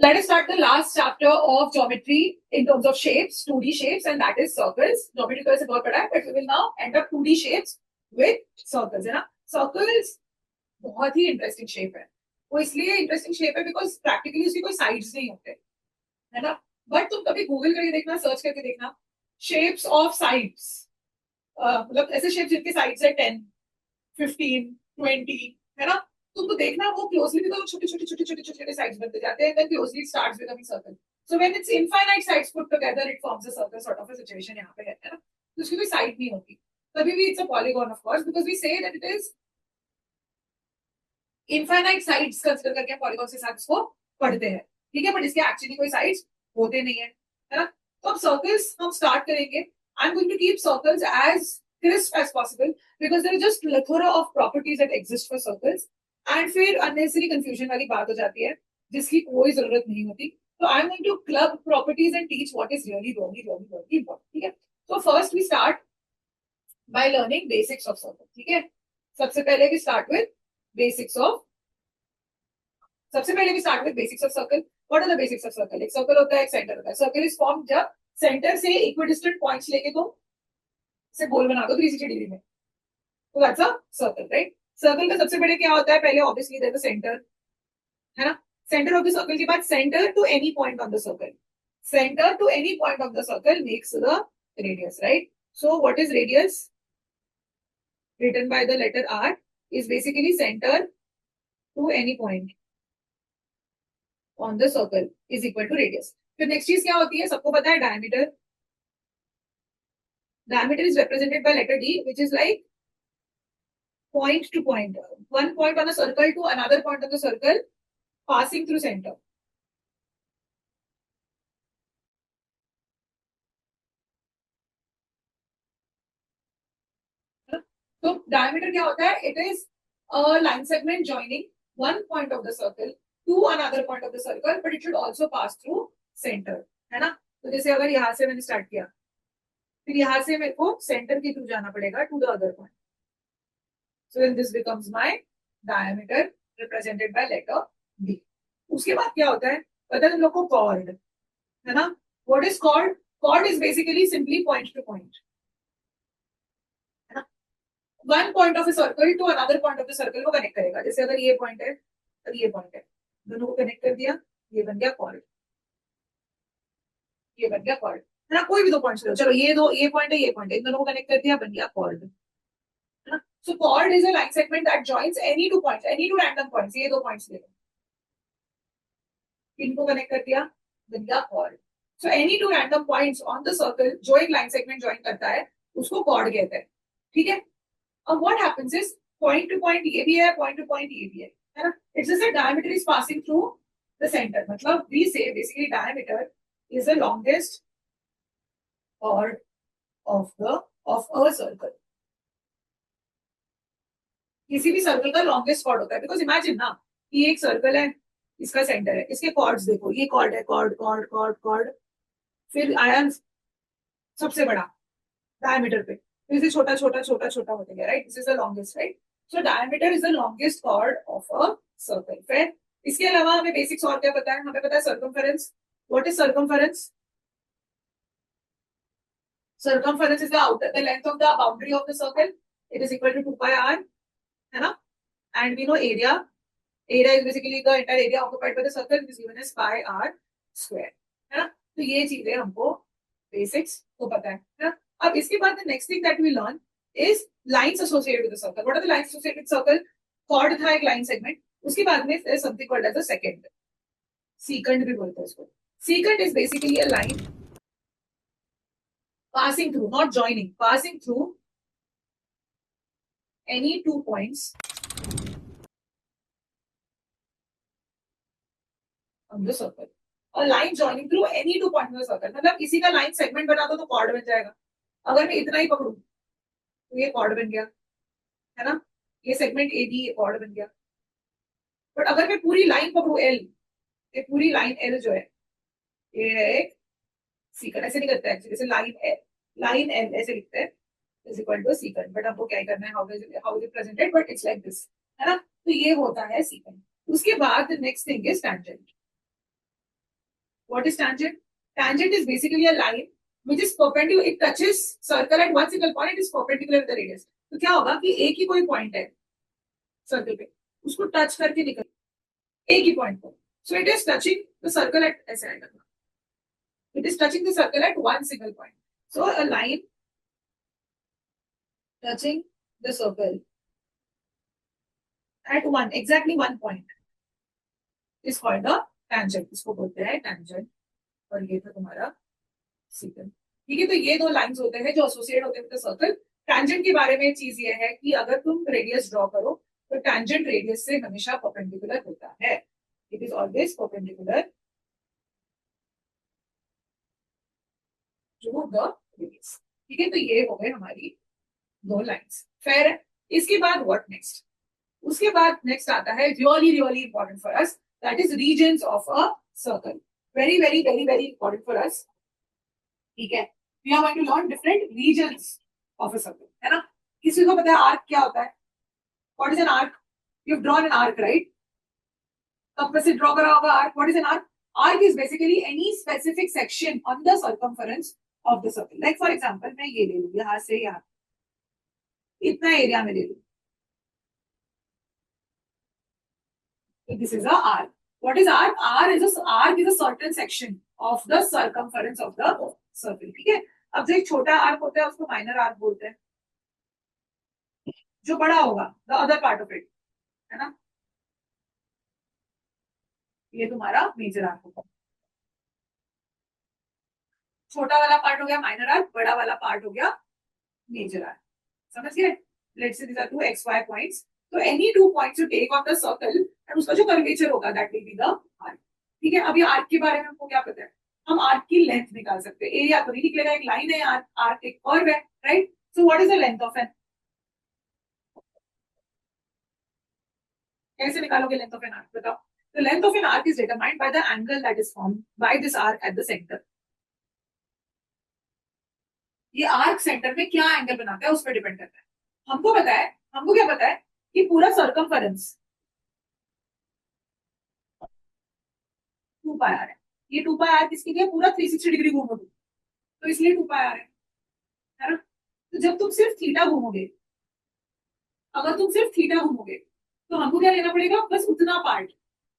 Let us start the last chapter of geometry in terms of shapes, 2D shapes, and that is circles. Geometry तो ऐसे बहुत बड़ा है, but we will now enter 2D shapes with circles, है ना? Circles बहुत ही interesting shape है. वो इसलिए interesting shape है because practically उसकी कोई sides नहीं होते, है ना? But तुम कभी Google करके देखना, search करके देखना, shapes of sides, मतलब ऐसे shapes जिनके sides है 10, 15, 20, है ना? तुमको देखना वो क्लोजली भी तो छोटे छोटे छोटे छोटे छोटे साइड्स बनते जाते हैं, then closely it starts becoming circle. So when it's infinite sides put together, it forms a circle sort of a situation यहाँ पे है ना? तो उसकी कोई साइड नहीं होती. कभी भी it's a polygon of course because we say that it is infinite sides consider करके हम polygon के साथ इसको पढ़ते हैं, ठीक है? but इसके actually कोई sides होते नहीं है, है ना? तो अब circles हम start करेंगे. I'm going to keep circles as crisp as possible because there is just plethora of properties that exist for circles. And फिर अननेसेसरी कंफ्यूजन वाली बात हो जाती है जिसकी कोई जरूरत नहीं होती. तो I am going to club properties and teach what is really important. ठीक है, तो first we start by learning basics of circle. ठीक है, सबसे पहले we start with basics of circle. What are the basics of circle? एक circle होता है, एक सेंटर होता है. सर्कल इज फॉर्म जब सेंटर से इक्विडिस्टेंट पॉइंट्स लेके तुम से गोल बना दो 360 डिग्री में, तो that's a circle, right? Circle का सबसे बड़े क्या होता है? पहले ऑब्वियसली देयर इज सेंटर, है ना? सेंटर ऑफ द सर्कल के बाद centre to any point on the circle. Centre to any point of the circle makes the radius, right? So what is radius written by the letter R is basically center to any point on the circle is equal to radius. फिर next चीज क्या होती है? सबको पता है diameter. Diameter is represented by letter D which is like point to point, one point on a circle to another point of the circle passing through center. तो diameter क्या होता है? It is a line segment joining one point of the circle to another point of the circle, but it should also pass through center, है ना? तो जैसे अगर यहाँ से मैंने स्टार्ट किया, फिर यहाँ से मेरे को सेंटर के थ्रू जाना पड़ेगा to the other point. So then this becomes my diameter represented by letter D. उसके बाद क्या होता है? पता है तुम लोग को? chord, है ना? What is chord? Chord is basically simply point to point, है ना? One point of a circle to another point of the circle को connect करेगा. जैसे अगर ये point है और ये point है, दोनों को connect कर दिया, ये बन गया chord, ये बन गया chord, है ना? कोई भी दो points लो, चलो ये दो, ये point है, ये point है, इन दोनों को connect कर दिया, बन गया chord. So chord is a line segment that joins any two points, any two random points. ये दो points ले लो, इनको connect कर दिया, बन गया chord. So any two random points on the circle जो एक line segment join करता है उसको chord कहते हैं, ठीक है? अब what happens is point to point ये भी है, point to point ये भी है ना? It's just that diameter is passing through the center. मतलब we say basically diameter is the longest chord of a circle. किसी भी सर्कल का लॉन्गेस्ट कॉर्ड होता है. बिकॉज इमेजिन ना कि एक सर्कल है, इसका सेंटर है, इसके कॉर्ड्स देखो, ये कॉर्ड है, कॉर्ड कॉर्ड कॉर्ड कॉर्ड, फिर आया सबसे बड़ा डायमीटर पे, फिर से छोटा छोटा छोटा छोटा होते गया, right? This is the longest, right? So diameter is the longest cord of a circle. फिर इसके अलावा हमें बेसिक्स और क्या पता है? हमें पता है circumference. What is circumference? Circumference is the length of the boundary of the circle. It is equal to 2 pi r, है ना? And we know area. Area is basically the entire area occupied by the circle, which is given as pi r square, है ना? तो ये चीजें हमको basics को पता है ना? अब इसके बाद the next thing that we learn is lines associated with the circle. What are the lines associated with circle? Chord था एक line segment. उसके बाद में there is something called as a secant. Secant भी बोलते हैं इसको. Secant is basically a line passing through, not joining, passing through any two points on the circle. A line joining through any two points on the circle. मतलब इसी का line segment बना दो तो कॉर्ड बन जाएगा. अगर मैं इतना ही पकड़ू तो ये कॉर्ड बन गया, है ना? ये सेगमेंट ए बी, ये कॉर्ड बन गया. बट अगर मैं पूरी लाइन पकड़ू एल, ये पूरी लाइन एल जो है ये है एक सीकंड. ऐसे नहीं करते हैं, जैसे लाइन एल ऐसे लिखते हैं is equal to secant. But आपको क्या करना है? How is it presented? But it's like this, है ना? तो ये होता है सीकंड. उसके बाद next thing is tangent. What is tangent? Tangent is basically a line which is perpendicular. It touches circle at one single point. It is perpendicular with the radius. तो क्या होगा कि एक ही कोई पॉइंट है सर्कल पे, उसको टच करके निकल एक ही पॉइंट पर. So it is touching the circle at ऐसे आएगा. It is touching the circle at one single point. So a line touching the circle at exactly one point is called a tangent. इसको बोलते हैं tangent. और ये था तुम्हारा secant. ठीक है, तो ये दो लाइंस होते हैं जो एसोसिएट होते हैं विद द सर्कल. टैंजेंट के बारे में चीज ये है कि अगर तुम रेडियस ड्रॉ करो तो टैंजेंट रेडियस से हमेशा परपेंडिकुलर होता है. It is always perpendicular to the radius. ठीक है, तो ये हो गए हमारी दो लाइंस. फिर इसके बाद व्हाट नेक्स्ट? उसके बाद नेक्स्ट आता है really really important for us, that is regions of a circle. Very very very very important for us. ठीक है, we are going to learn different regions of a circle, है ना. किसी को पता है आर्क क्या होता है? What is an arc? You have drawn an arc, right? कब से ड्रॉ करा होगा arc? What is an arc? Arc is basically any specific section on the circumference of the circle. Like for example मैं ये ले लूं, यहाँ से यहाँ इतना एरिया में ले लूं. This is a arc. What is arc? Arc is a certain section of the circumference of the circle. ठीक है, अब जो एक छोटा आर्क होता है उसको माइनर आर्क बोलते हैं. जो बड़ा होगा the other part of it, है ना, ये तुम्हारा मेजर आर्क होगा. छोटा वाला पार्ट हो गया माइनर आर्क, बड़ा वाला पार्ट हो गया मेजर आर्क. समझ गए? Let's say these are two X Y points. तो any two points you take on the circle and उसका जो कर्वेचर होगा that will be the arc. ठीक है, अभी आर्क के बारे में हमको क्या पता है? हम आर्क की लेंथ निकाल सकते हैं. एरिया तो नहीं निकलेगा, एक लाइन है, आर्क आर्क एक कर्व है, right? So what is the length of an? कैसे निकालोगे लेंथ ऑफ एन आर्क? बताओ. The length of an arc is determined by the angle that is formed by this arc at the centre. ये arc centre में क्या angle बनाता है उस पर डिपेंड करता है. हमको पता है, हमको क्या पता है कि पूरा सर्कमफरेंस 2 पाई आर है. ये 2 पाई आर किसके लिए? पूरा 360 डिग्री घूमोगे तो इसलिए 2 पाई आर है ना. तो जब तुम सिर्फ थीटा घूमोगे, अगर तुम सिर्फ थीटा घूमोगे तो हमको क्या लेना पड़ेगा? बस उतना पार्ट,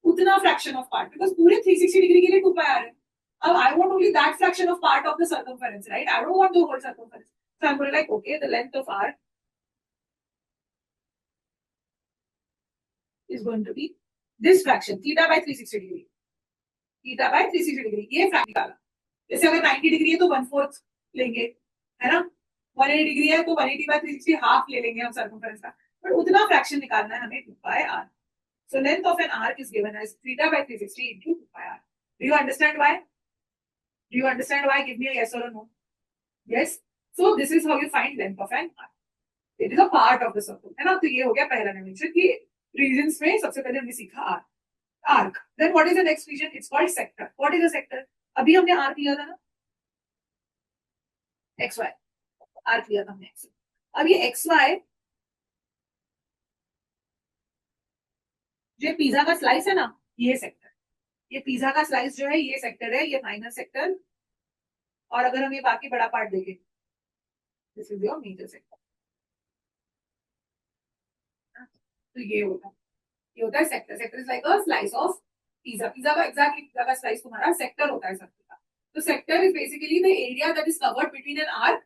उतना फ्रैक्शन ऑफ पार्ट, बिकॉज पूरे 360 डिग्री के लिए 2 पाई आर है. अब I want only that fraction of part of the circumference, right? I don't want the whole circumference. So I am going like okay, the length of arc is going to be this fraction theta by 360 degree. Theta by 360 degree ये fraction निकाला. जैसे अगर 90 degree है तो 1/4 लेंगे, है ना. 180 degree है तो 180 बाय 360 हाफ ले लेंगे हम सर्कमफरेंस का. पर उतना फ्रैक्शन निकालना है हमें 2 pi R. So length of an arc is given as theta by 360 into 2 pi R. Do you understand why? Do you understand why? Give me a yes और no. Yes. So this is how you find length of an arc. It is a part of the circle, है ना. तो ये हो गया पहला dimension कि regions में सबसे पहले हमने सीखा arc. Arc. Then what is the next region? It's called sector. What is a sector? अभी हमने आर्क लिया था ना, एक्स वाई आर्क लिया था हमने. अब ये एक्स वाई जो पिज्जा का स्लाइस है ना, ये सेक्टर, ये पिज्जा का स्लाइस जो है ये सेक्टर है, ये माइनर सेक्टर. और अगर हम ये बाकी बड़ा पार्ट देखें, this is your major sector. तो ये होता है sector. Sector is like a slice of pizza. Pizza का एग्जैक्टली पिज्जा का स्लाइस तुम्हारा सेक्टर होता है सर्कल का. तो sector is basically the area that is covered between an arc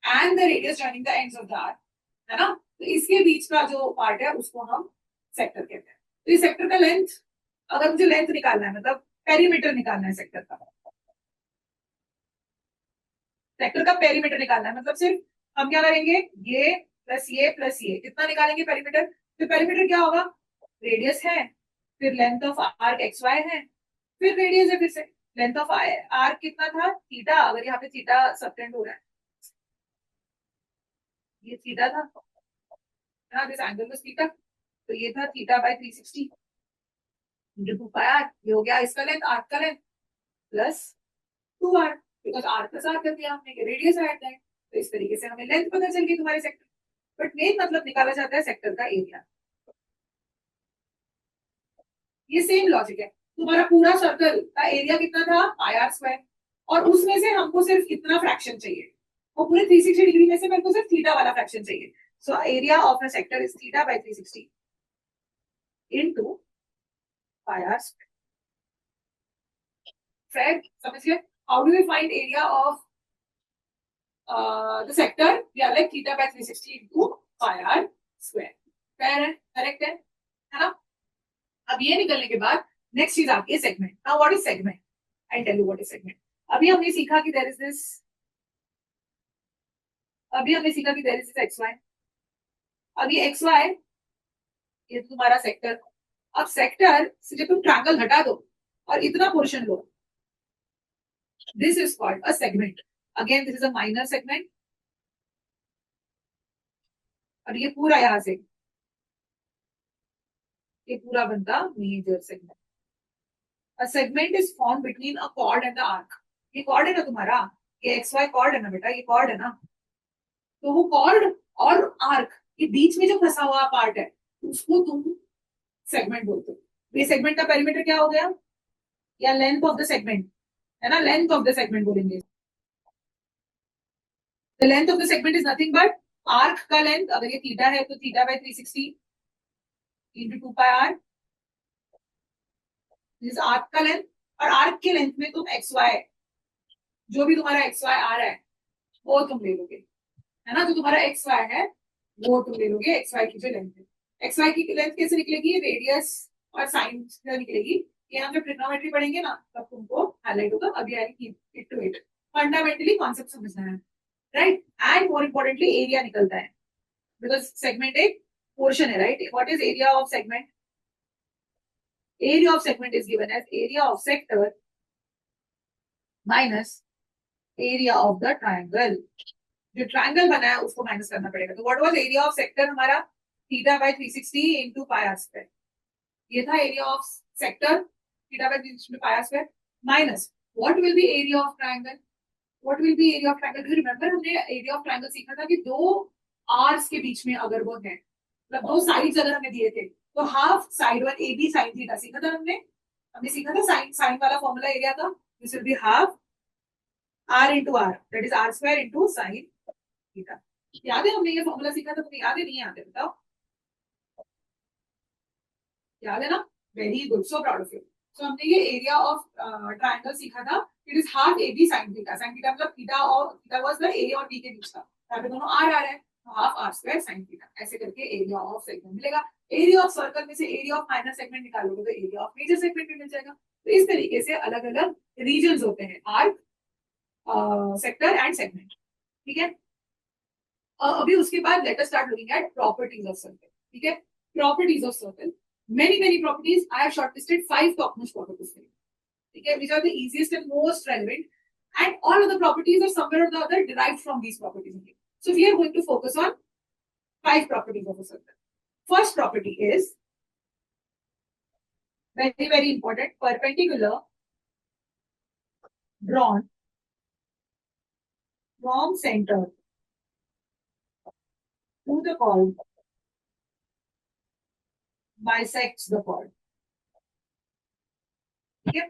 and the radius joining the ends of the arc, है ना. तो इसके बीच का जो पार्ट है उसको हम सेक्टर कहते हैं. तो इस सेक्टर का लेंथ, अगर मुझे लेंथ निकालना है मतलब पेरीमीटर निकालना है सेक्टर का, सेक्टर का पेरीमीटर निकालना है मतलब सिर्फ हम क्या करेंगे, ये प्लस ये कितना निकालेंगे पेरीमीटर. तो पेरीमीटर क्या होगा? रेडियस है, फिर length of arc X Y है, फिर रेडियस है, फिर से लेंथ ऑफ आर्क कितना था? थीटा. अगर यहाँ पे थीटा सबटेंड हो रहा है, ये थीटा था, दिस एंगल वाज थीटा, तो ये था theta by 360 into 2 pi R. ये हो गया इसका लेंथ, आर्क का length plus 2 R, because R plus R कर दिया हमने, रेडियस ऐड है. तो इस तरीके से हमें लेंथ पता चल गई तुम्हारे सेक्टर. बट मेन मतलब निकाला जाता है सेक्टर का एरिया. ये सेम लॉजिक है. तुम्हारा पूरा सर्कल का एरिया कितना था पाई आर स्क्वायर, और उसमें से हमको सिर्फ इतना फ्रैक्शन चाहिए, वो पूरे 360 डिग्री में से मेरे को सिर्फ थीटा वाला फ्रैक्शन चाहिए. So area of a sector is theta by 360 into pi R square. Fair? समझ गए? How do we find area of the sector? We are like theta by 360 into pi r square. Fair है? Correct है ना? अब ये निकलने के बाद नेक्स्ट चीज आती है segment. Now what is segment? I tell you what is segment. अभी हमने सीखा कि देयर इज दिस, अभी हमने सीखा कि there is this X Y. अब ये एक्स वाई, ये तुम्हारा सेक्टर. अब सेक्टर से जब तुम ट्रायंगल हटा दो और इतना portion low, this is called a segment. Again, this is a minor segment. और ये पूरा यहां से ये पूरा बनता major segment. A segment is formed between a chord and the arc. ये chord है ना तुम्हारा, ये XY chord है ना बेटा, ये chord है ना. तो वो chord और arc के बीच में जो फंसा हुआ पार्ट है उसको तुम सेगमेंट बोलते हो. ये सेगमेंट का पेरीमीटर क्या हो गया, या लेंथ ऑफ द सेगमेंट है ना, लेंथ ऑफ द सेगमेंट बोलेंगे. The length of the segment is nothing but arc का लेंथ. अगर ये थीटा है तो theta by 360 into 2 pi R, this arc का लेंथ. और आर्क के लेंथ में तुम एक्स वाई, जो भी तुम्हारा एक्स वाई आ रहा है वो तुम ले लोगे, है ना. जो तुम्हारा एक्स वाई है वो तुम ले लोगे. एक्स वाई की जो लेंथ है, एक्स वाई की लेंथ कैसे निकलेगी, रेडियस और साइन निकलेगी. ये हम जब ट्रिग्नोमेट्री पढ़ेंगे ना तब तुमको हाईलाइट होगा. अभी I keep it to it. Fundamentally concept समझना है, right. And more importantly area निकलता है, बिकॉज सेगमेंट एक पोर्शन है, right. What is area of segment? Area of segment is given as area of sector minus area of the triangle. जो triangle बना है उसको माइनस करना पड़ेगा. तो what was area of sector हमारा, theta by 360 into pi R square. ये था area of sector, theta by 360 pi R square minus what will be area of triangle. What will be area of triangle? Do you remember हमने area of triangle सीखा था कि दो hours के बीच में अगर वो है, मतलब दो साइड्स अगर हमें दिए थे तो half side one A B sine theta सीखा था हमने. हमने सीखा था साइन साइन वाला फॉर्मूला एरिया का. This will be half R into R, that is R square into sine theta. याद है हमने ये फॉर्मूला सीखा था? तुम्हें याद है नहीं याद है बताओ? याद है ना? Very good, so proud of you. So हमने ये एरिया ऑफ ट्रायंगल सीखा था. It is half A B sine theta. Sine theta मतलब थीटा और थीटा वाज द ए और बी के बीच का. यहाँ पे दोनों आर आ रहे हैं, half R square sine theta. ऐसे करके एरिया ऑफ सेगमेंट मिलेगा. एरिया ऑफ सर्कल में से एरिया ऑफ माइनर सेगमेंट निकालोगे तो एरिया ऑफ मेजर सेगमेंट भी मिल जाएगा. तो इस तरीके से अलग अलग रीजन होते हैं, आर्क, सेक्टर एंड सेगमेंट. ठीक है. अभी उसके बाद late us start looking eight properties of circle. ठीक है. Properties of circle, many properties. I have shortlisted 5 topmost properties for you. Okay, which are the easiest and most relevant, and all of the properties are somewhere or the other derived from these properties only. So we are going to focus on 5 properties of a circle. First property is very important, perpendicular drawn from center to the chord bisects the chord. ठीक है.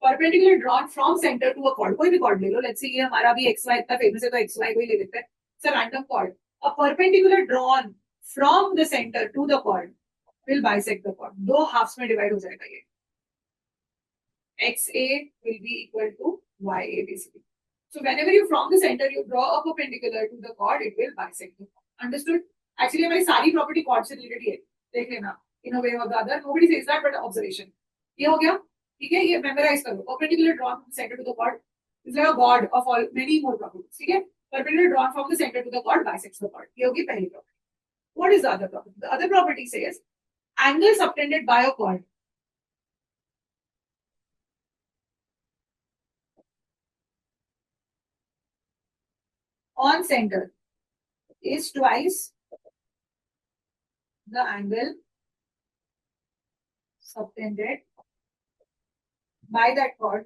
Perpendicular drawn from centre to a chord. कोई भी cord ले लो. Let's say ये हमारा भी x Y इतना famous है तो एक्स वाई को ही ले लेते हैं. It's a random chord. A perpendicular drawn from the centre to the chord will bisect the chord. दो हाफ्स में डिवाइड हो जाएगा ये. X A will be equal to Y A basically. So whenever you from the center you draw a perpendicular to the chord, it will bisect the chord. Understood? Actually हमारी सारी property chord से related है. देख लेना. In a way or the other, nobody says that, but observation. ये हो गया. ठीक है. ये मेमोराइज करो. Perpendicular drawn from the center to the chord is like a god of all many more properties. ठीक है. Perpendicular drawn from the center to the chord bisects the chord. ये होगी पहली property. What is the other property? The other property says angle subtended by a chord on center is twice the angle subtended by that chord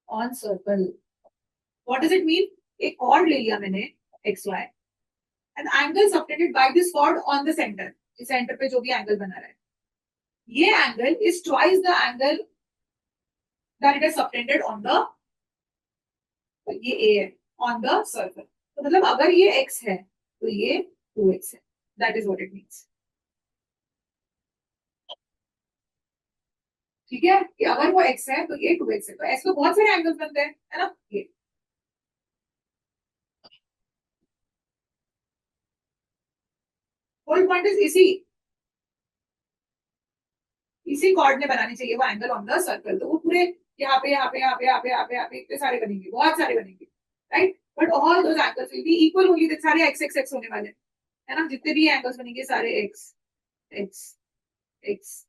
on circle. What does it mean? एक chord ले लिया मैंने XY, an angle subtended by this chord on the center. इस center पे जो भी angle बना रहा है ये angle is twice the angle that it is subtended on the, ये ए है, ऑन द सर्कल। तो मतलब अगर ये x है तो ये 2x है, that is what it means. ठीक है, कि अगर वो x है तो ये 2x है, तो ऐसे तो बहुत सारे एंगल्स बनते हैं, है ना। ये होल पॉइंट इज इसी कॉर्ड ने बनानी चाहिए वो एंगल ऑन द सर्कल, तो वो पूरे यहाँ पे यहाँ पे यहाँ पे यहाँ पे यहाँ पे यहाँ पे इतने सारे बनेंगे, बहुत सारे बनेंगे, right. But all those angles will be equal, only सारे एक्स एक्स एक्स होने वाले हैं, है ना। जितने भी एंगल्स बनेंगे सारे एक्स एक्स एक्स,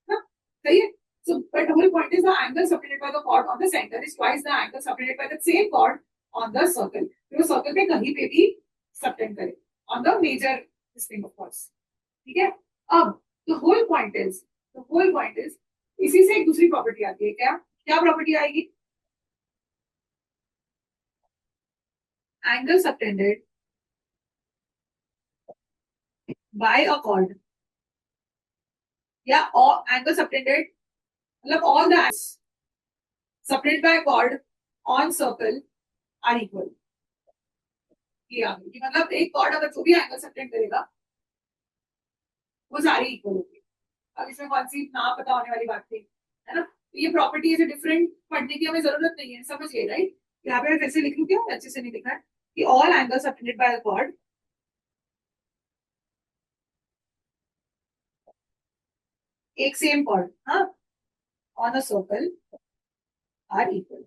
ना, सही है। So, but the whole point is the angle separated by the chord on the center is twice the angle separated by the same chord on the circle. तो वो circle पे कहीं पे भी subtend करे on the major this thing of course. ठीक है। अब the whole point is इसी से एक दूसरी प्रॉपर्टी आती है, क्या क्या प्रॉपर्टी आएगी? Angle subtended by a chord या angle subtended मतलब all the angles subtended by a chord on circle are equal. ये आ गई, मतलब एक कॉर्ड अगर जो भी एंगल सबटेंड करेगा वो सारी इक्वल होगी। अब इसमें कौन सी ना पता होने वाली बात थी, है ना। तो ये प्रॉपर्टी ऐसे डिफरेंट पढ़ने की हमें जरूरत नहीं है, समझ गए, राइट। यहाँ पे मैं फिर से लिख लूँ, क्या अच्छे से नहीं लिखा है कि all angles subtended by a chord, एक सेम कॉर्ड, हाँ, on a circle are equal.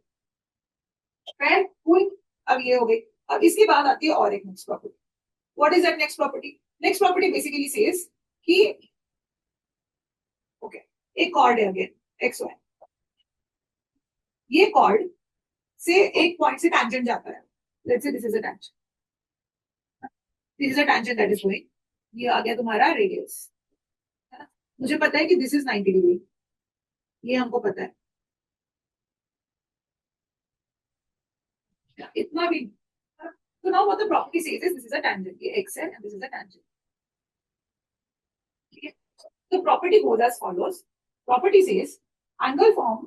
फिर कोई, अब ये हो गई। अब इसके बाद आती है और एक next property. What is that next property? Next property basically says कि ओके, एक कॉर्ड है अगेन एक्स वाई, ये कॉर्ड से एक पॉइंट से टैंजेंट जाता है, let's say this is a tangent, this is a tangent that is going, ये आ गया तुम्हारा रेडियस, है ना। मुझे पता है कि दिस इज 90 डिग्री, ये हमको पता है, इतना भी। तो now what the property says is this is a tangent, ये x है and this is a tangent, ठीक है। तो property goes as follows, property says angle form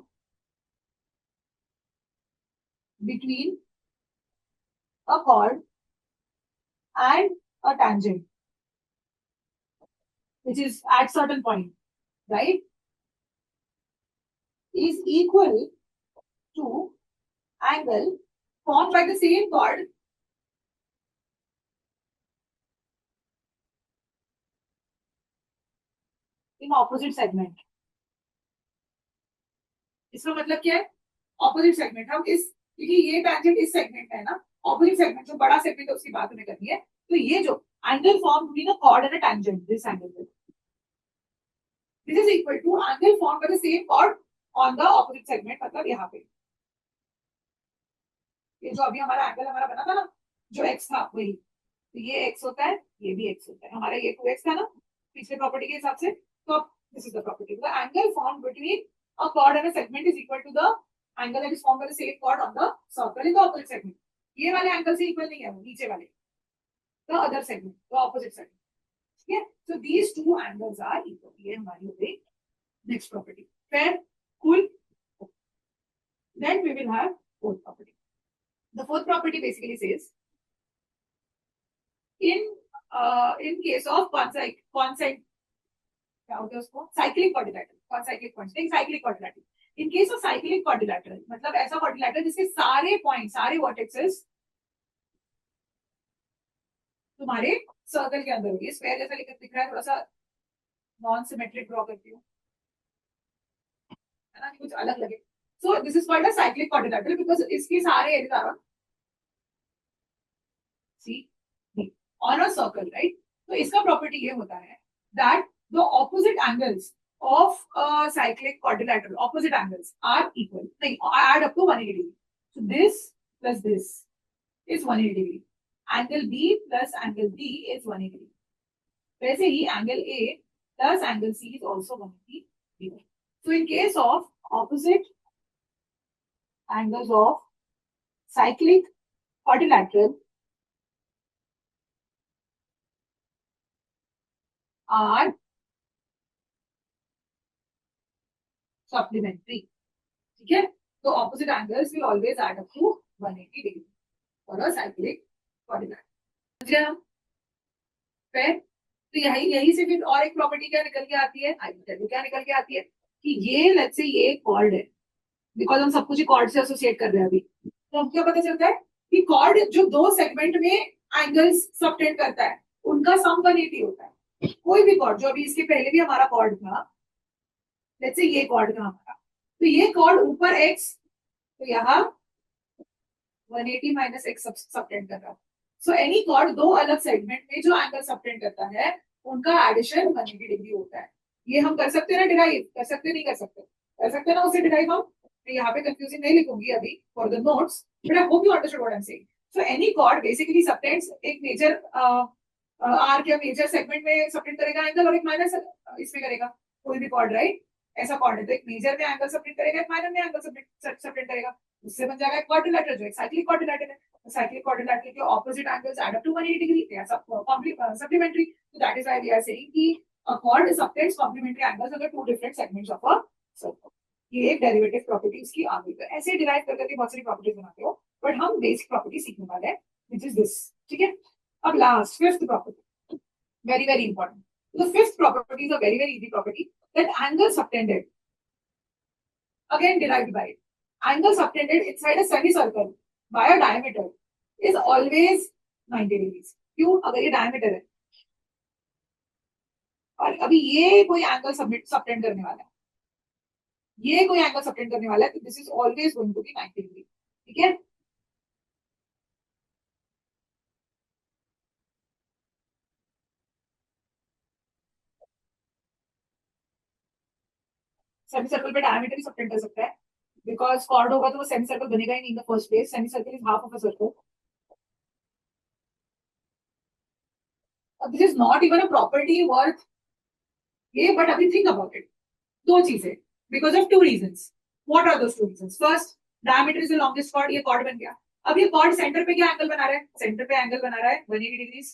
between a chord and a tangent which is at certain point, right, is equal to angle formed by the same chord in opposite segment. इसका मतलब क्या है? Opposite segment, हम इस, क्योंकि ये tangent इस segment है ना, ऑपोजिट सेगमेंट जो बड़ा सेगमेंट है उसकी बात हमें करनी है। तो ये जो angle form between a chord and a tangent, this angle, this is equal to angle form by the same chord on the opposite segment, मतलब यहाँ पे ये जो अभी हमारा एंगल हमारा बना था ना, जो एक्स था वही, तो ये एक्स होता है, ये भी एक्स होता है, हमारा ये 2x था ना पिछले प्रॉपर्टी के हिसाब से। तो अब this is the property, the angle form between a chord and a segment is equal to the angle that is formed by the same chord on the circle in the opposite segment. ये वाले angle से equal नहीं है, वो नीचे वाले, the other segment, the opposite segment, ठीक है। So these two angles are equal, ये हमारी हो गई नेक्स्ट प्रॉपर्टी। फिर cool, then we will have fourth property. The fourth property basically says in case of concyclic क्या होता है उसको, cyclic quadrilateral, concyclic points, cyclic quadrilateral. In case of cyclic quadrilateral मतलब ऐसा क्वाड्रिलैटरल जिसके सारे पॉइंट, सारे वर्टेक्सेस तुम्हारे सर्कल के अंदर होगी। स्क्वायर जैसा दिख रहा है, थोड़ा सा नॉन सिमेट्रिक ड्रॉ करती हूँ, है ना, कुछ अलग लगे। So this is called a cyclic quadrilateral because इसके सारे area are see on a circle, right. तो इसका प्रॉपर्टी ये होता है that the opposite angles of cyclic quadrilateral, opposite angles are equal. Like, add up to 180 degree. So this plus this is 180 degree. Angle B plus angle D is 180 degree. वैसे ही angle A plus angle C is also 180 degree. So in case of opposite angles of cyclic quadrilateral are supplementary, ठीक है। तो opposite angles will always add up to 180 degree for a cyclic quadrilateral, समझ गए हम? फिर तो यही यही से फिर और एक प्रॉपर्टी क्या निकल के आती है, आई टेल यू क्या निकल के आती है कि ये लेट्स से ये कॉर्ड है, बिकॉज हम सब कुछ कॉर्ड से एसोसिएट कर रहे हैं अभी, तो हम क्या पता चलता है कि कॉर्ड जो दो सेगमेंट में एंगल्स सबटेंड करता है उनका सम 180 होता है। कोई भी कॉर्ड, जो अभी इसके पहले भी हमारा कॉर्ड था, लेट्स से ये कॉर्ड था हमारा, तो ये कॉर्ड ऊपर एक्स, तो यहाँ 180 माइनस एक्स सबटेंड कर रहा है। सो एनी कॉर्ड दो अलग सेगमेंट में जो एंगल सबटेंड करता है उनका एडिशन 180 डिग्री होता है। ये हम कर सकते हैं ना डिराइव, कर सकते नहीं कर सकते, कर सकते हैं ना उसे डिराइव हम। मैं यहाँ पे कंफ्यूजिंग नहीं लिखूंगी अभी for the notes, but I hope you understood what I am saying. So any chord basically subtends एक मेजर आर्क या मेजर सेगमेंट में सबटेंड करेगा एंगल और एक माइनर इसमें करेगा, कोई भी कॉर्ड, राइट? ऐसा कॉर्ड है तो एक मेजर में एंगल सबटेंड करेगा, एक माइनर में एंगल सबटेंड करेगा, उससे बन जाएगा क्वाड्रिलैटरल, जो एक साइक्लिक क्वाड्रिलैटरल है। साइक्लिक quadrilateral के opposite angles add up to 180 degree. They are supplementary. So that is why we are saying कि a chord subtends complementary angles अगर two different segments of a circle. ये एक derivative property उसकी आ गई, तो ऐसे derive कर करके बहुत सारी प्रॉपर्टीज बनाते हो, बट हम बेसिक प्रॉपर्टी सीखने वाले हैं विच इज दिस, ठीक है। अब last fifth property, very very important. The fifth property is a very very easy property, that angle subtended, again derived by it. Angle subtended inside a semicircle by a diameter is always 90 degrees. क्यों? अगर ये diameter है और अभी ये कोई angle subtend करने वाला है, ये कोई एंगल सबटेंड करने वाला है, तो this is always going to be 90 degree, ठीक है। सेमी सर्कल पे डायमीटर ही सबटेंड कर सकता है, बिकॉज कॉर्ड होगा तो वो सेमी सर्कल बनेगा ही नहीं in the first place. Semicircle is half of a circle. This is not even a property worth ये, बट अभी थिंक अबाउट इट। दो चीजें, because of two reasons. What are those two reasons? First, diameter is the longest chord, ये chord बन गया। अब ये cord centre पे क्या एंगल बना रहा है? सेंटर पे एंगल बना रहा है 180 डिग्रीज,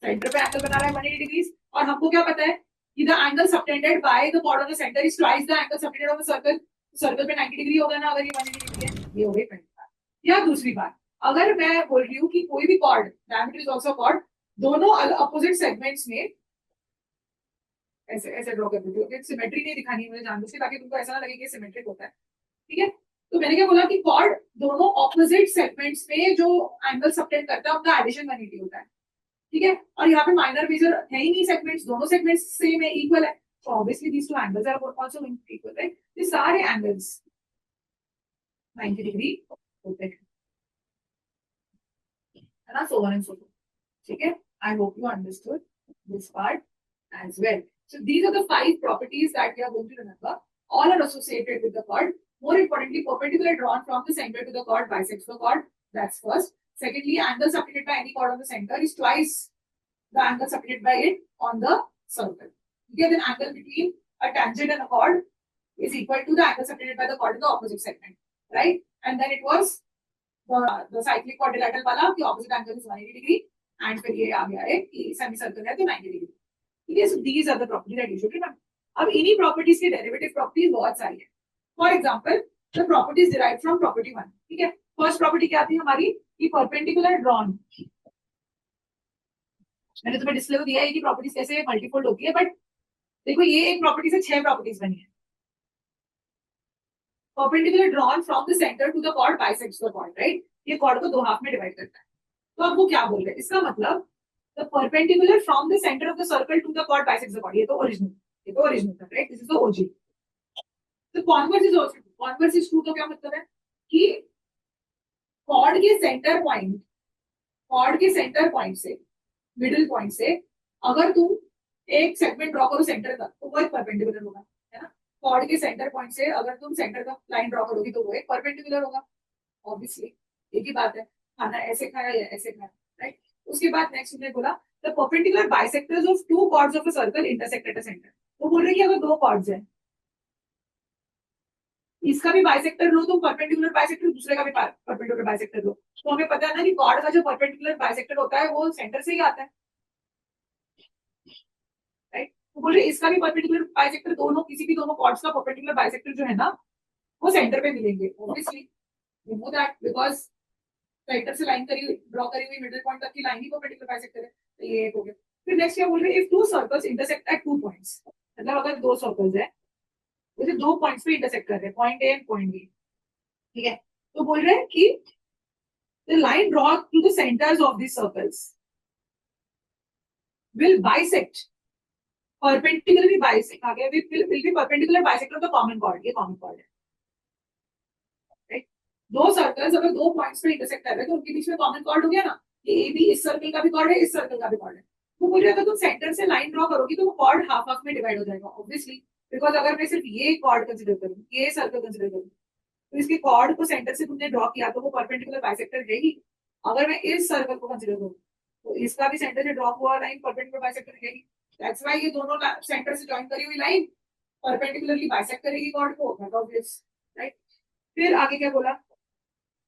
सेंटर पे एंगल बना रहा है 180 डिग्रीज। और हमको क्या पता है कि the angle subtended by the chord of the centre is twice the angle subtended of the circle. Circle पे 90 डिग्री होगा ना अगर ये 180 डिग्री है, ये हो गई पहली बात। या दूसरी बात, अगर मैं बोल रही हूँ कि कोई भी chord, diameter is also chord, दोनों अपोजिट सेगमेंट्स में ऐसे ऐसे ड्रॉ कर देती हूँ, सिमेट्री नहीं दिखानी है मुझे जानबूझ के, ताकि तुमको ऐसा ना लगे कि सिमेट्रिक होता है, ठीक है। तो मैंने क्या बोला कि कॉर्ड दोनों ऑपोजिट सेगमेंट्स में जो एंगल सबटेंड करता है उनका एडिशन 180 होता है, ठीक है। और यहाँ पे माइनर मेजर है ही नहीं, सेगमेंट्स दोनों सेगमेंट्स सेम है, इक्वल है, तो obviously these two angles are also equal, right? ये सारे एंगल्स 90 डिग्री होते हैं, है ना, so on and so forth, ठीक है। I hope you understood this part as well. So these are the five properties that we are going to remember. All are associated with the chord. More importantly, perpendicular drawn from the center to the chord bisects the chord. That's first. Secondly, angle subtended by any chord on the center is twice the angle subtended by it on the circle. Okay, then angle between a tangent and a chord is equal to the angle subtended by the chord in the opposite segment, right? And then it was the cyclic quadrilateral wala, the opposite angle is 180 degree, and फिर ये आ गया है कि semicircle है तो 90 degree. Yes, these are the properties that you should remember. अब इन्हीं properties की डेरिवेटिव प्रॉपर्टीज बहुत सारी है। For example, the properties derived from property 1, ठीक है। फर्स्ट प्रॉपर्टी क्या आती है हमारी कि परपेंडिकुलर ड्रॉन। मैंने तुम्हें डिस्प्ले को दिया है कि प्रॉपर्टीज कैसे मल्टीफोल्ड होती है, बट देखो ये एक प्रॉपर्टी से 6 प्रॉपर्टीज बनी है। Perpendicular drawn from the centre to the chord bisects the chord, right? ये कॉर्ड को दो हाफ में डिवाइड करता है। तो अब वो क्या बोल रहे हैं, इसका मतलब the perpendicular from the center of the circle to the chord bisects the chord. ये तो ओरिजिनल था, right? This is the OG. तो converse is also, converse is true, तो क्या मतलब है कि कॉर्ड के सेंटर पॉइंट, कॉर्ड के सेंटर पॉइंट से, मिडिल पॉइंट से अगर तुम एक सेगमेंट ड्रॉ करो सेंटर का, तो वो एक परपेंडिकुलर होगा, है ना। कॉर्ड के सेंटर पॉइंट से अगर तुम सेंटर का लाइन ड्रॉ करोगी तो वो एक परपेंडिकुलर होगा, ऑब्वियसली एक ही बात है, खाना ऐसे खाया या ऐसे खाया, राइट? उसके बाद नेक्स्ट हमने बोला the perpendicular bisectors of two chords of a circle intersect at a centre. तो बोल रहे कि अगर दो कॉर्ड्स हैं, इसका भी बाइसेक्टर लो तुम परपेंडिकुलर बाइसेक्टर, दूसरे का भी परपेंडिकुलर बाइसेक्टर लो, तो हमें पता है ना कि कॉर्ड का जो परपेंडिकुलर बाइसेक्टर होता है वो सेंटर से ही आता है, राइट? तो बोल रहे इसका भी परपेंडिकुलर बाइसेक्टर, दोनों किसी भी दोनों कॉर्ड्स का परपेंडिकुलर बाइसेक्टर जो है ना वो सेंटर पे मिलेंगे obviously, you know that, because centre से लाइन करी ड्रॉ करी हुई मिडिल पॉइंट तक की लाइन ही परपेंडिकुलर बाइसेक्टर है, तो ये एक हो गया। फिर नेक्स्ट क्या बोल रहे हैं, if two circles intersect at 2 points, मतलब अगर दो सर्कल्स है जैसे दो पॉइंट्स पे इंटरसेक्ट कर रहे हैं, point A and point B, ठीक है, तो बोल रहे हैं कि the line draw to the centres of this circles will bisect perpendicularly bisect आ गया, will be perpendicular bisector of the common chord, ये common chord है, right? दो सर्कल्स अगर दो पॉइंट्स पे इंटरसेक्ट कर रहे हैं तो उनके बीच में कॉमन कॉर्ड हो गया ना, ये ए भी इस सर्कल का भी कॉर्ड है, इस सर्कल का भी कॉर्ड है। तो मुझे अगर तुम सेंटर से लाइन ड्रॉ करोगी तो वो कॉर्ड हाफ हाफ में डिवाइड हो जाएगा ऑब्वियसली, बिकॉज अगर मैं सिर्फ ये कॉर्ड कंसिडर करूँ, ये सर्कल कंसिडर करूँ, तो इसके कॉर्ड को सेंटर से तुमने ड्रॉ किया तो वो परपेंडिकुलर बाइसेक्टर है ही। अगर मैं इस सर्कल को कंसिडर करूँ तो इसका भी सेंटर से ड्रॉ हुआ लाइन परपेंडिकुलर बाइसेक्टर है ही। दैट्स व्हाई ये दोनों सेंटर से जॉइन करी हुई लाइन परपेंडिकुलरली बाइसेक्ट करेगी कॉर्ड को, दैट ऑब्वियस, राइट। फिर आगे क्या बोला,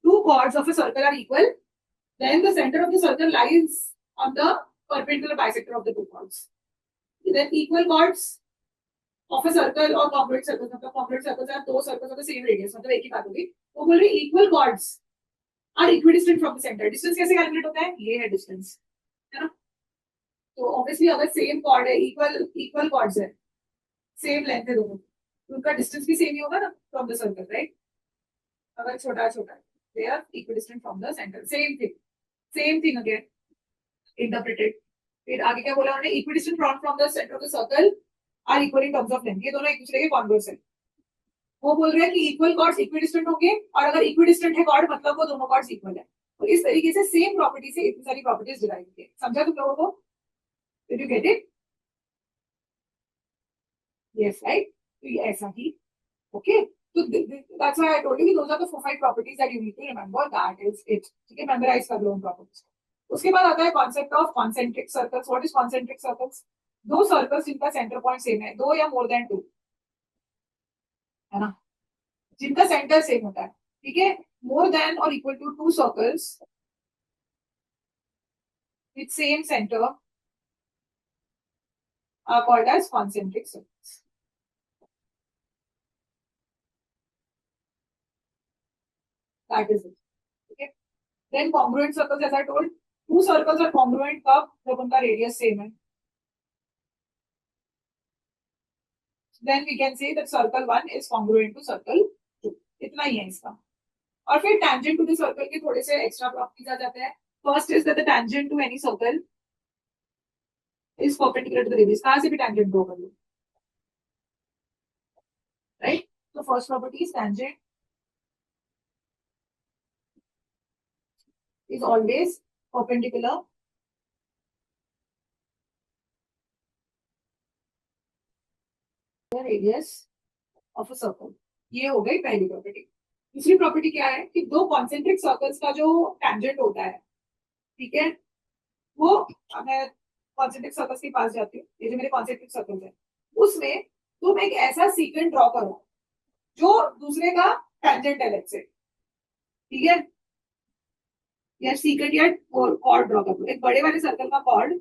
two chords of a circle are equal, then the center of the circle lies on the perpendicular bisector of the two chords. Then equal chords of a circle or congruent circles, मतलब congruent circles are दो circles of the same radius, मतलब एक ही बात होगी। वो बोल रहे equal chords are equidistant from the center. Distance कैसे कैलकुलेट होता है, ये है distance, है ना। तो ऑब्वियसली अगर सेम कॉर्ड है, इक्वल कॉर्ड्स है, सेम लेंथ है दोनों, तो उनका डिस्टेंस भी सेम ही होगा ना फ्रॉम द सर्कल, राइट। अगर छोटा छोटा है they are equidistant from the center, same thing again interpreted। फिर आगे क्या बोला उन्होंने, equidistant from the center of the circle are equal in terms of length, ये दोनों एक दूसरे के कॉन्वर्स है। वो बोल रहे हैं कि इक्वल कॉर्ड्स इक्विडिस्टेंट होंगे, और अगर इक्विडिस्टेंट है कॉर्ड मतलब वो दोनों कॉर्ड्स इक्वल है। तो इस तरीके से सेम प्रॉपर्टी से इतनी सारी प्रॉपर्टीज डिराइव होती है, समझा तुम लोगों को? Did you get it? Yes right, तो ये ऐसा ही, okay. So that's why I told you those are the 4-5 properties that you need to remember. That is it. ठीक है, memorize कर लो उन properties। उसके बाद आता है concept of concentric circles. What is concentric circles? दो circles जिनका center point same है, दो या more than two, है ना, जिनका center same होता है, ठीक है। More than or equal to two circles with same center are called as concentric circles. That is it. Okay. Then congruent circles, as I told, two circles are congruent कब, जब उनका radius same है। Then we can say that circle 1 is congruent to circle 2, इतना ही है इसका। और फिर tangent to the circle के थोड़े से extra properties आ जाते हैं। First is that the tangent to any circle is perpendicular to the radius, कहाँ से भी tangent ड्रॉ कर लो, right? So first property is tangent is always perpendicular to the radius of a circle, ये हो गई पहली प्रॉपर्टी। दूसरी property क्या है कि दो कॉन्सेंट्रिक सर्कल्स का जो टेंजेंट होता है, ठीक है, वो, मैं कॉन्सेंट्रिक सर्कल्स के पास जाती हूँ, ये जो मेरे कॉन्सेंट्रिक सर्कल्स है उसमें तुम एक ऐसा सीक्वेंस ड्रॉ करो जो दूसरे का टेंजेंट है, लेट्स से, ठीक है, या सीक्वेंट या कॉर्ड ड्रॉ करो। एक बड़े वाले सर्कल का कॉर्ड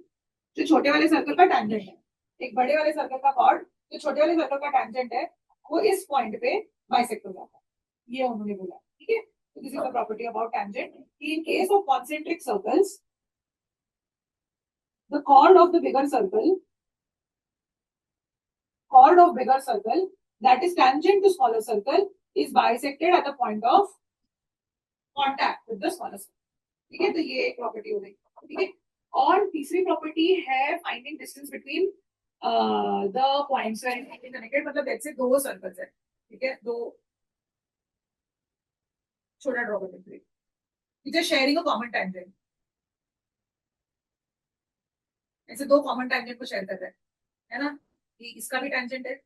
जो छोटे वाले सर्कल का टेंजेंट है, एक बड़े वाले सर्कल का कॉर्ड जो छोटे वाले सर्कल का टेंजेंट है, वो इस पॉइंट पे बाइसेक्ट हो जाता है, ये उन्होंने बोला, ठीक है। तो this is the property about tangent. In case of concentric circles, the chord of the bigger circle, chord of bigger circle that is tangent to smaller circle is bisected at the point of contact with the smaller circle, ठीक है। तो ये एक property हो गई, ठीक है। और तीसरी प्रॉपर्टी है finding distance between the points where connected, मतलब लेट्स से दो सर्कल्स है, ठीक है, दो, छोटा ड्रॉ करते हैं, which are sharing a common tangent, ऐसे दो कॉमन टेंजेंट को शेयर कर रहे हैं, है ना, ये इसका भी टेंजेंट है,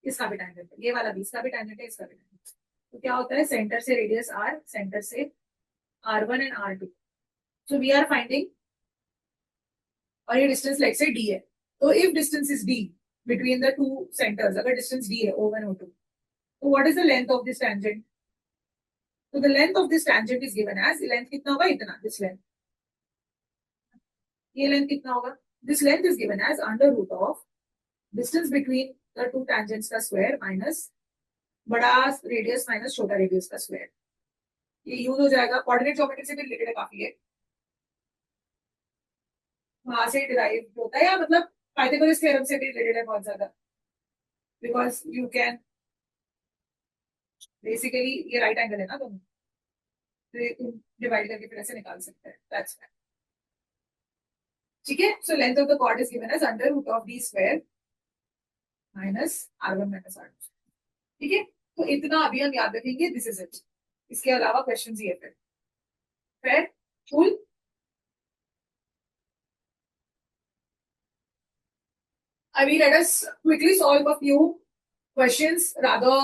इसका भी टेंजेंट है, ये वाला भी, इसका भी टेंजेंट है, इसका भी टेंजेंट। तो क्या होता है, सेंटर से रेडियस आर, सेंटर से R1 and R2, so we are finding, और ये डिस्टेंस लाइक से D है, तो if distance is D between the two centres, अगर डिस्टेंस D है O1 O2, तो what is the length of this tangent? तो the length of this tangent is given as, length कितना होगा, इतना, this length, ये लेंथ कितना होगा, this length is given as under root of distance between the to tangents का square minus बड़ा radius minus छोटा रेडियस का स्क्वायर। ये यूज हो जाएगा, कोऑर्डिनेट ज्योमेट्री से भी रिलेटेड है काफी है, वहां से डिराइव होता है, या मतलब पाइथागोरस थ्योरम से भी रिलेटेड है बहुत ज्यादा, बिकॉज यू कैन बेसिकली, ये राइट एंगल है ना दोनों, तो तुम डिवाइड करके फिर ऐसे निकाल सकते हैं, दैट्स फाइन। ठीक है, so length of the chord is given as under root of D square minus r1 minus r2। ठीक है, तो इतना अभी हम याद रखेंगे, दिस इज इट। इसके अलावा क्वेश्चन ये फिर full. I mean, let us quickly solve a few questions, rather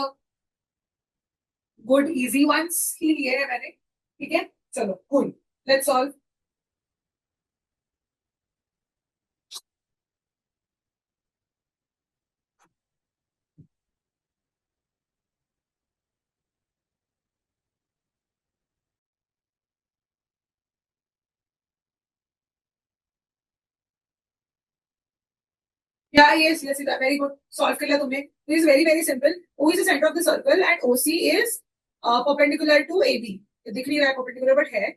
good, easy ones ही लिए है मैंने। ठीक है, चलो cool, let's solve। Yeah, yes, very good, solve कर लिया तुमने। This is very simple। O is the center of the circle and OC is perpendicular to AB। दिख नहीं रहा है perpendicular but है,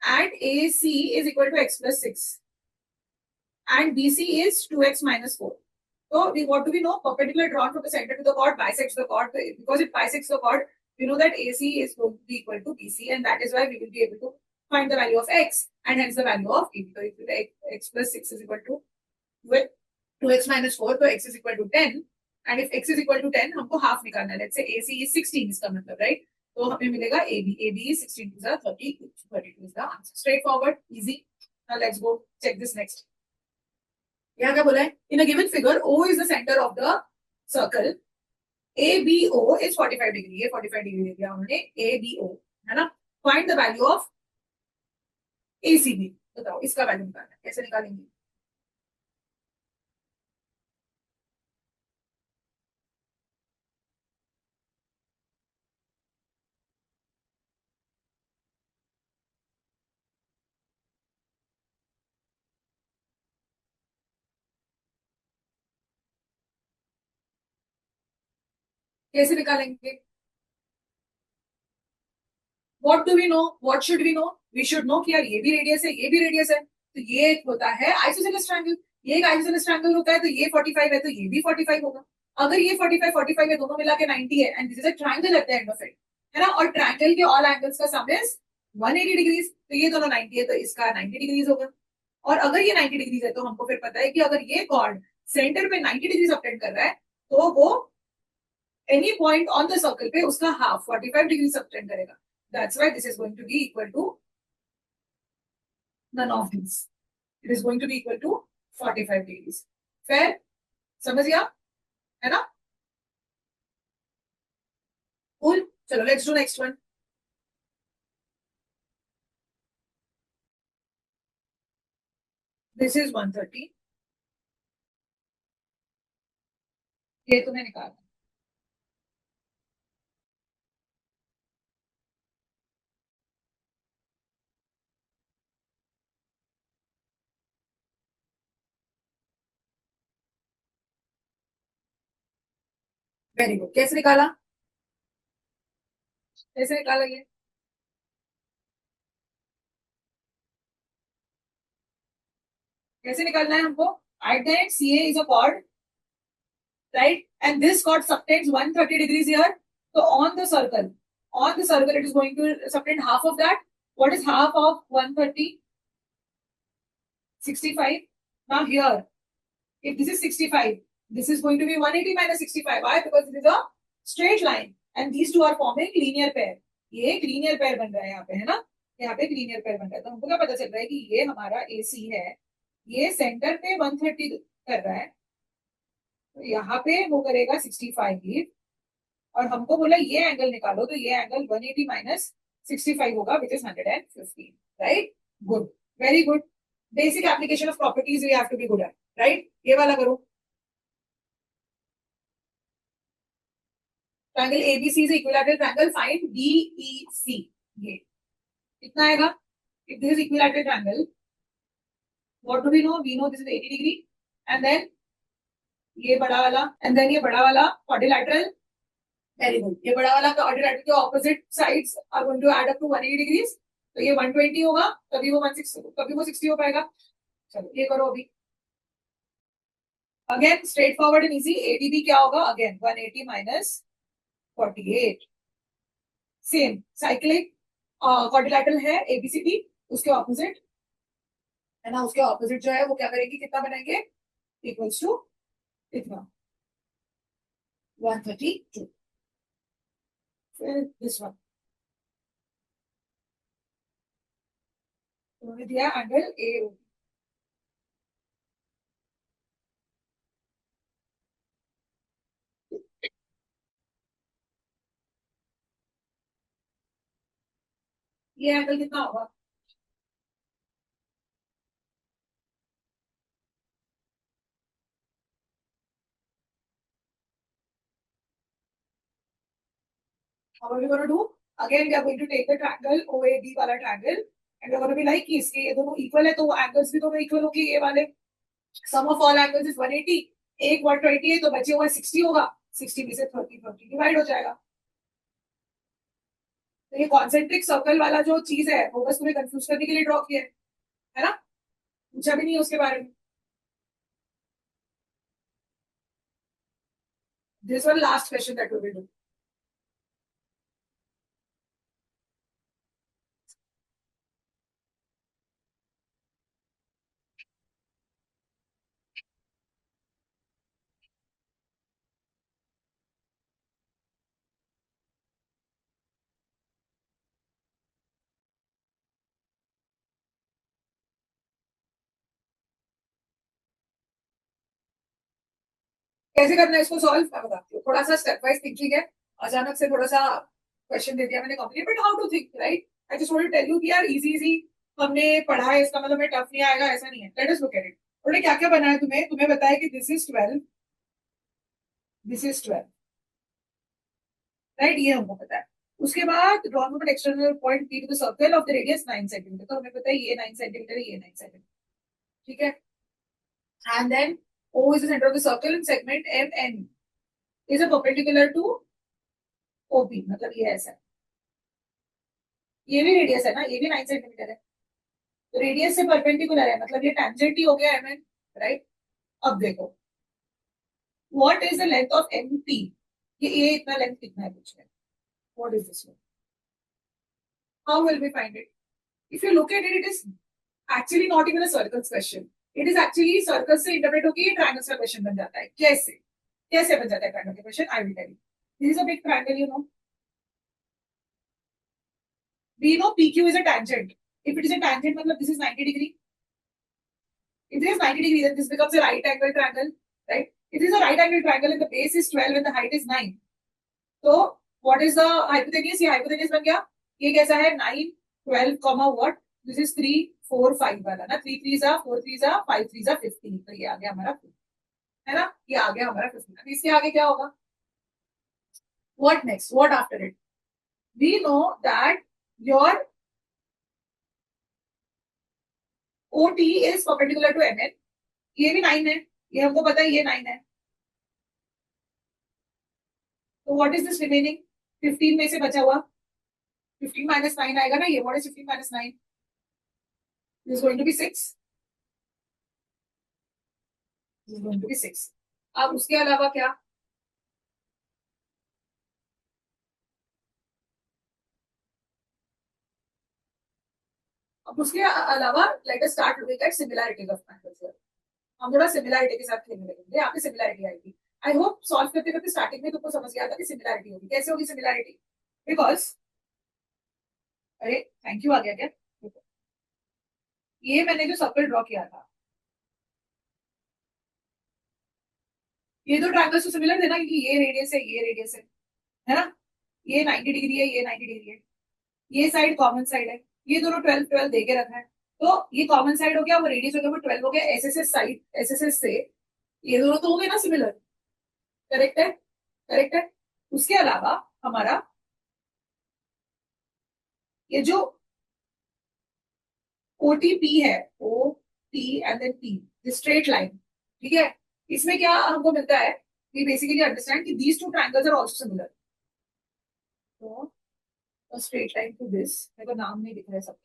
and AC is equal to x plus 6 and BC is 2x minus 4। So what do we know? Perpendicular drawn from the center to the chord bisects the chord. Because it bisects the chord, we know that AC is going to be equal to BC, and that is why we will be able to find the value of x and hence the value of AB। So if x plus 6 is equal to with 2x minus 4, so x is equal to 10, and if x is equal to 10, हमको half निकालना है। Let's say AC is 16 इसका मतलब, right? तो हमें मिलेगा AB। AB is 16 to the 32। 32 is the answer। Straightforward, easy। Now let's go check this next। यहाँ क्या बोला है? In a given figure, O is the center of the circle। ABO is 45 degree। ये 45 degree दे दिया हमने ABO, है ना? Find the value of ACB। बताओ इसका वैल्यू निकालना है, कैसे निकालेंगे? कैसे निकालेंगे? What do we know? What should we know? We should know कि यार ये भी रेडियस है, ये भी रेडियस है, तो ये एक होता है आइसोसेलेस ट्रायंगल। ये एक आइसोसेलेस ट्रायंगल होता है, तो ये 45 है तो ये भी 45 होगा। अगर ये 45 है, दोनों मिला के 90 है, and this is a triangle at the end of it, है ना? और ट्रायंगल के ऑल एंगल्स का सम इज 180 डिग्रीज, तो ये दोनों 90 है तो इसका 90 डिग्रीज होगा। और अगर ये 90 डिग्रीज है तो हमको फिर पता है कि अगर ये कॉर्ड सेंटर पे 90 डिग्री सबटेंड कर रहा है, तो वो any point on the circle पे उसका हाफ 45 डिग्री सबटेंड करेगा। That's why this is going to be equal to none of these। It is going to be equal to 45 degrees। Fair? समझ गया, है ना? Cool। चलो let's do next one। This is 130। ये तुम्हें निकालना। Very good, कैसे निकाला? कैसे निकाला ये? कैसे निकालना है हमको? At the end, CA is a chord, right? And this chord subtends 130 degrees here. So on the circle, it is going to subtend half of that. What is half of 130? 65. Now here, if this is 65, this is going to be 180 minus 65। Why? Because it is a straight line and these two are forming linear pair। ये एक linear pair बन रहा है यहाँ पे, है ना? यहाँ पे एक linear pair बन रहा है, तो हमको क्या पता चल रहा है कि ये हमारा AC है, ये सेंटर पे 130 कर रहा है, तो यहाँ पे वो करेगा 65। और हमको बोला ये एंगल निकालो, तो ये एंगल 180 माइनस 65 होगा, which is 115। Right, good, very good. Basic application of properties we have to be good at, right? ये वाला करो। ट्रायंगल एबीसी से इक्विलैटरल ट्रायंगल फाइंड डीईसी। ये कितना आएगा? If this is equilateral triangle, what do we know? We know this is 80 degree, and then ये बड़ा वाला एंड देन ये बड़ा वाला क्वाड्रिलैटरल। Very good. ये बड़ा वाला क्वाड्रिलैटरल के opposite sides are going to add up to 180 degrees. तो ये 120 होगा, तभी वो 160, तभी वो 60 हो पाएगा। चलो ये करो अभी। Again straight forward and easy. ADB क्या होगा? Again 180 minus 48। Same cyclic quadrilateral है एबीसीडी, उसके ऑपोजिट है ना, उसके ऑपोजिट जो है वो क्या करेंगे, कितना बनाएंगे? इक्वल्स टू इतना 132। फिर दिस वन उन्होंने दिया एंगल ए। ये एंगल कितना होगा? How are we going to do? Again, we are going to take the triangle OAB वाला triangle and we are going to be like कि इसके ये दोनों equal है तो वो angles भी दोनों equal होंगे ये वाले। Sum of all angles is 180। एक 120 है तो बचे हुए 60 होगा। 60 में से 30 डिवाइड हो जाएगा। तो ये कॉन्सेंट्रिक सर्कल वाला जो चीज है वो बस तुम्हें कंफ्यूज करने के लिए ड्रॉ किया है ना? पूछा भी नहीं है उसके बारे में। This one last question that we will do. कैसे करना है इसको सॉल्व, मैं बताती हूँ। थोड़ा सा स्टेप वाइज थिंकिंग है। अचानक से थोड़ा सा क्वेश्चन दे दिया मैंने complete, but how to think, right? I just want to tell you कि यार इजी इजी हमने पढ़ा है, इसका मतलब टफ नहीं आएगा ऐसा नहीं है। Let us look at it. उन्होंने क्या क्या बनाया तुम्हें, तुम्हें बताया कि this is 12, this is 12, right? ये हमको पता है। उसके बाद drawn from external point P to the circle of the radius 9 centimetre, तो हमें पता है ये 9 सेंटीमीटर, ये 9 सेंटीमीटर, ठीक है। And then O is the center of the circle and segment MN is a perpendicular to OP, मतलब ये ऐसा है। ये भी रेडियस है ना, ये भी 9 सेंटीमीटर है। तो रेडियस से परपेंडिकुलर है, मतलब ये टेंजेंट ही हो गया एमएन, राइट? अब देखो what is the length of MP. ये इतना लेंथ कितना है पूछ रहे हैं। What is this? How will we find it? If you look at it, it is actually not even a circles question. It is actually circle से interpret होकर ये ट्रायंगल्स का क्वेश्चन बन जाता है। कैसे कैसे बन जाता है ट्रायंगल का question? I will tell you. This is a big triangle, you know. We know PQ is a tangent. If it is a tangent, मतलब this is 90 degree. If this is 90 degree, then this becomes a right angle triangle, right? If this is a right angle triangle and the base is 12 and the height is 9, so what is the hypotenuse? ये hypotenuse बन गया। ये कैसा है? 9, 12, comma what? This is 3, 4, 5 वाला ना। 3 3s are 4 3s are 5 3s are 15। तो ये आ गया हमारा 15, है ना? ये आ गया हमारा 15। अब इसके आगे क्या होगा? What next? What after it? We know that your OT is perpendicular to MN। ये भी 9 है, ये हमको पता है, ये 9 है। तो व्हाट इज दिस रिमेनिंग? 15 में से बचा हुआ 15 माइनस 9 आएगा ना। ये what is 15 minus 9? This going to be 6, this going to be 6। अब उसके अलावा क्या? अब उसके अलावा let us start looking at similarities of angles. हम थोड़ा सिमिलरिटी के साथ खेलने लगेंगे। यहाँ पे सिमिलरिटी आएगी। आई होप सॉल्व करते करते स्टार्टिंग में तुमको समझ गया था कि सिमिलरिटी होगी। कैसे होगी सिमिलरिटी? बिकॉज अरे थैंक यू आ गया क्या? ये मैंने जो सर्कल ड्रॉ किया था, ये दो ट्रायंगल्स तो सिमिलर थे ना, क्योंकि ये रेडियस है, ये रेडियस है ना? ये 90 डिग्री है, ये 90 डिग्री है। ये साइड कॉमन साइड है। ये दोनों 12 12 दे के रखा है। तो ये कॉमन साइड हो गया, वो रेडियस हो गया, वो 12 हो गया। एसएसएस साइड, एसएसएस से ये दोनों तो हो गए ना सिमिलर। करेक्ट है, करेक्ट है। उसके अलावा हमारा ये जो ओटीपी है, O T and then P, straight line, ठीक है? इसमें क्या हमको मिलता है, we basically understand कि these two triangles are also similar. So a straight line to this, मेरे को नाम नहीं दिख रहा है सब,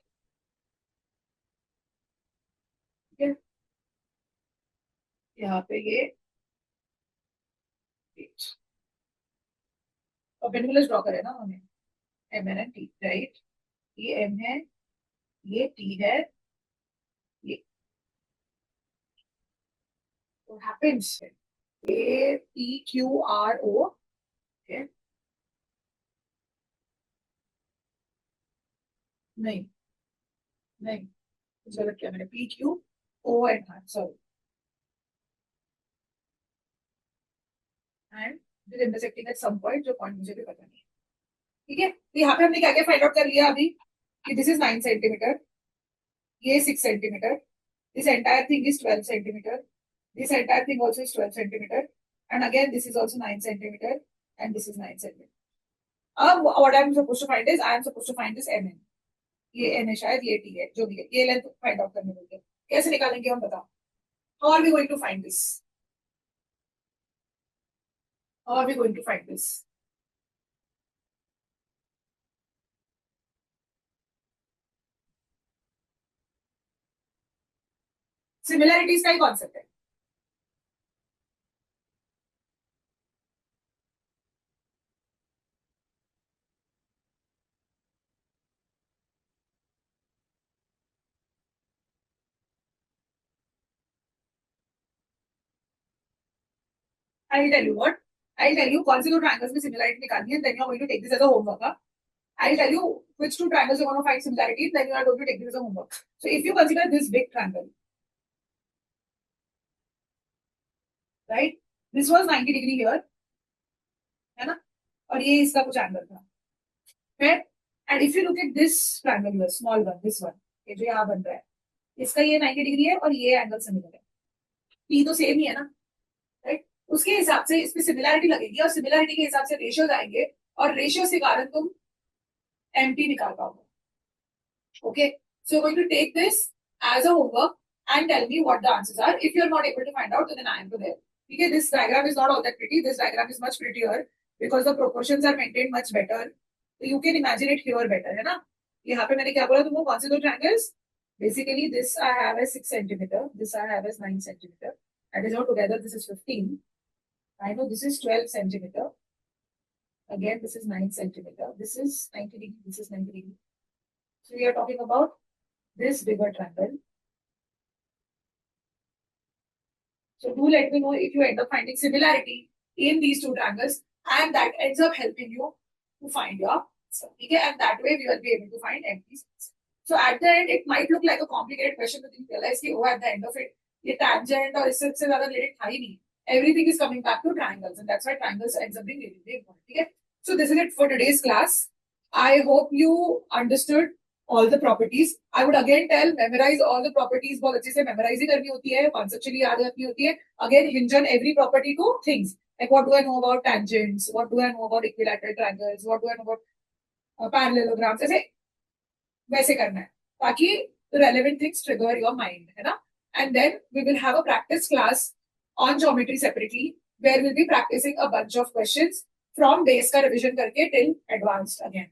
ठीक है, यहाँ पे ये परपेंडिकुलर ड्रॉ करे ना हमें, एम एन टी, राइट, ये एम है, ये टी है, ये what happens, A P Q R O, okay, नहीं नहीं, कुछ गलत किया मैंने, P Q O and R, sorry, and this intersecting at some point, जो पॉइंट मुझे भी पता नहीं है, ठीक है। तो यहाँ पे हमने क्या क्या फाइंड आउट कर लिया अभी, कि दिस इज 9 सेंटीमीटर, ये 6 centimetre, this entire thing is 12 centimetre, this entire thing also is 12 centimeter, and again this is also 9 centimeter, and this is 9 centimeter. What I am supposed to find is, I am supposed to find this mn, ये n है शायद, ये t है, जो भी है, ये length find out करने बोलते हैं, कैसे निकालेंगे हम बताओ, how are we going to find this, how are we going to find this, similarities का ही कॉन्सेप्ट है, I'll tell you what, I'll tell you कौन सी दो ट्रायंगल्स में सिमिलैरिटी निकालनी है, then you are going to take this as a homework. I'll tell you which two triangles you want to find similarity, then you are going to take this as a homework. So if you consider this big triangle, right, this was 90 degree here, है ना, और ये इसका कुछ angle था, फिर, and if you look at this triangle, small one, this one, ये जो यहाँ बन रहा है, इसका ये 90 डिग्री है और ये एंगल सिमिलर है, पी तो सेम ही है ना, राइट, उसके हिसाब से इसमें सिमिलैरिटी लगेगी, और सिमिलैरिटी के हिसाब से रेशियोज आएंगे, और रेशियो के कारण तुम एमटी निकाल पाओगे, okay. So you going to take this as a homework and tell me what the answers are. If you're not able to find out, then I am to there. Okay, this diagram is not all that pretty. This diagram is much prettier because the proportions are maintained much better. So you can imagine it here better, है ना। यहाँ पे मैंने क्या बोला तुमको, कौन से दो triangles? Basically, this I have as 6 centimeter. This I have as 9 centimeter. That is all together. This is 15. I know this is 12 centimeter. Again, this is 9 centimeter. This is 90 degree. This is 90 degree. So we are talking about this bigger triangle. So do let me know if you end up finding similarity in these two triangles, and that ends up helping you to find your answer. Okay, and that way we will be able to find empty space. So at the end, it might look like a complicated question, but you realize कि at the end of it, ये tangent और इससे ज़्यादा related था ही नहीं. Everything is coming back to triangles, and that's why triangles ends up being really, really important. Okay, so this is it for today's class. I hope you understood all the properties. I would again tell, memorize all the properties, बहुत अच्छे से memorize ही करनी होती है, conceptually याद रखनी होती है. Again, hinge on every property to things. Like what do I know about tangents? What do I know about equilateral triangles? What do I know about parallelograms? ऐसे वैसे करना है, ताकि relevant things trigger your mind, है ना? And then we will have a practice class on geometry separately, where we'll be practicing a bunch of questions from base का revision करके till advanced again.